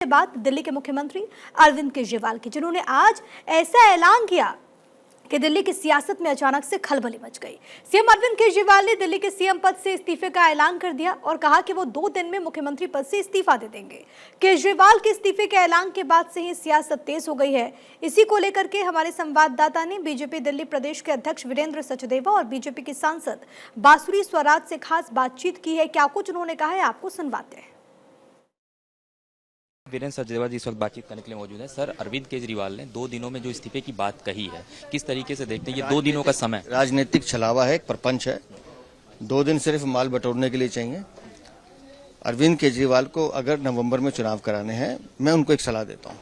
के बाद दिल्ली के मुख्यमंत्री अरविंद केजरीवाल की, जिन्होंने आज ऐसा ऐलान किया कि दिल्ली की सियासत में अचानक से खलबली मच गई। सीएम अरविंद केजरीवाल ने दिल्ली के सीएम पद से इस्तीफे का ऐलान कर दिया और कहा कि वो 2 दिन में मुख्यमंत्री पद से इस्तीफा दे देंगे। केजरीवाल के इस्तीफे के ऐलान के बाद से ही सियासत तेज हो गई है। इसी को लेकर के हमारे संवाददाता ने बीजेपी दिल्ली प्रदेश के अध्यक्ष वीरेंद्र सचदेवा और बीजेपी की सांसद बांसुरी स्वराज से खास बातचीत की है। क्या कुछ उन्होंने कहा है, आपको सुनवाते हैं। वीरेंद्र सचदेवा जी इस वक्त बातचीत करने के लिए मौजूद है। सर, अरविंद केजरीवाल ने 2 दिनों में जो इस्तीफे की बात कही है, किस तरीके से देखते हैं? ये 2 दिनों का समय राजनीतिक छलावा है, एक प्रपंच है। 2 दिन सिर्फ माल बटोरने के लिए चाहिए। अरविंद केजरीवाल को अगर नवंबर में चुनाव कराने हैं, मैं उनको एक सलाह देता हूं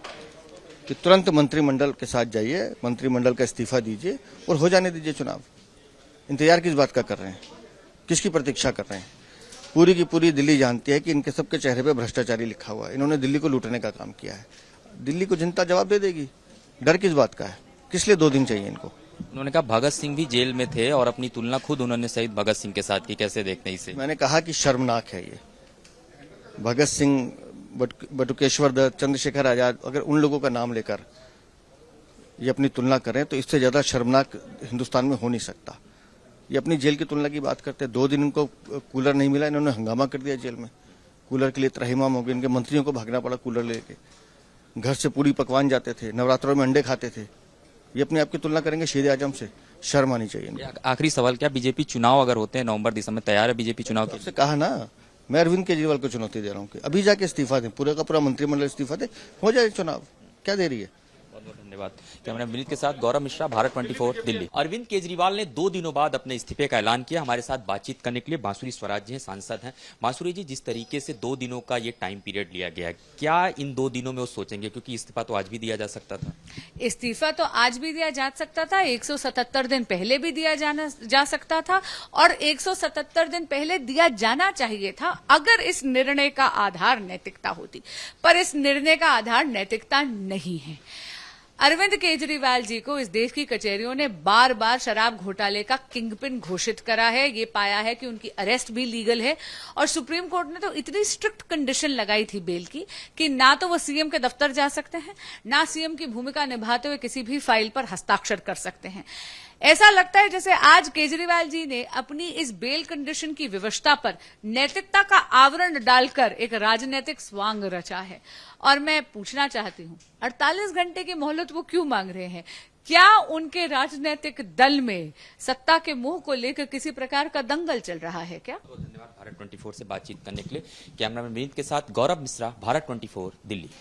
कि तुरंत मंत्रिमंडल के साथ जाइए, मंत्रिमंडल का इस्तीफा दीजिए और हो जाने दीजिए चुनाव। इंतजार किस बात का कर रहे हैं? किसकी प्रतीक्षा कर रहे हैं? पूरी की पूरी दिल्ली जानती है कि इनके सबके चेहरे पे भ्रष्टाचारी लिखा हुआ है। इन्होंने दिल्ली को लूटने का काम किया है। दिल्ली को जनता जवाब दे देगी। डर किस बात का है? किस लिए 2 दिन चाहिए इनको? उन्होंने कहा भगत सिंह भी जेल में थे और अपनी तुलना खुद उन्होंने शहीद भगत सिंह के साथ की। कैसे देखते हैं इसे? मैंने कहा कि शर्मनाक है ये। भगत सिंह, बटुकेश्वर दत्त, चंद्रशेखर आजाद, अगर उन लोगों का नाम लेकर ये अपनी तुलना करें तो इससे ज्यादा शर्मनाक हिंदुस्तान में हो नहीं सकता। ये अपनी जेल की तुलना की बात करते हैं। 2 दिन इनको कूलर नहीं मिला, इन्होंने हंगामा कर दिया जेल में। कूलर के लिए त्रहिमाम हो गए। इनके मंत्रियों को भागना पड़ा कूलर लेके। घर से पूरी पकवान जाते थे, नवरात्रों में अंडे खाते थे। ये अपने आप की तुलना करेंगे शीर आजम से? शर्म आनी चाहिए। आखिरी सवाल, क्या बीजेपी चुनाव अगर होते हैं नवंबर दिसंबर, तैयार है बीजेपी चुनाव के? उससे कहा ना, मैं अरविंद केजरीवाल को चुनौती दे रहा हूँ कि अभी जाके इस्तीफा दें, पूरा का पूरा मंत्रिमंडल इस्तीफा दे, हो जाए चुनाव। क्या देरी है? बहुत बहुत धन्यवाद। कैमरा विनीत के साथ गौरव मिश्रा, भारत 24 दिल्ली। अरविंद केजरीवाल ने 2 दिनों बाद अपने इस्तीफे का ऐलान किया। हमारे साथ बातचीत करने के लिए बांसुरी स्वराज जी हैं, सांसद हैं। बांसुरी जी, जिस तरीके से 2 दिनों का ये टाइम पीरियड लिया गया है, क्या इन 2 दिनों में वो सोचेंगे? क्योंकि इस्तीफा तो आज भी दिया जा सकता था। इस्तीफा तो आज भी दिया जा सकता था, 177 दिन पहले भी दिया जा सकता था और 177 दिन पहले दिया जाना चाहिए था अगर इस निर्णय का आधार नैतिकता होती। पर इस निर्णय का आधार नैतिकता नहीं है। अरविंद केजरीवाल जी को इस देश की कचहरियों ने बार बार शराब घोटाले का किंगपिन घोषित करा है। ये पाया है कि उनकी अरेस्ट भी लीगल है और सुप्रीम कोर्ट ने तो इतनी स्ट्रिक्ट कंडीशन लगाई थी बेल की कि ना तो वो सीएम के दफ्तर जा सकते हैं, ना सीएम की भूमिका निभाते हुए किसी भी फाइल पर हस्ताक्षर कर सकते हैं। ऐसा लगता है जैसे आज केजरीवाल जी ने अपनी इस बेल कंडीशन की विवशता पर नैतिकता का आवरण डालकर एक राजनीतिक स्वांग रचा है। और मैं पूछना चाहती हूं, 48 घंटे की मोहलत वो क्यों मांग रहे हैं? क्या उनके राजनीतिक दल में सत्ता के मोह को लेकर किसी प्रकार का दंगल चल रहा है क्या? धन्यवाद भारत 24 से बातचीत करने के लिए। कैमरामैन विनीत के साथ गौरव मिश्रा, भारत 24 दिल्ली।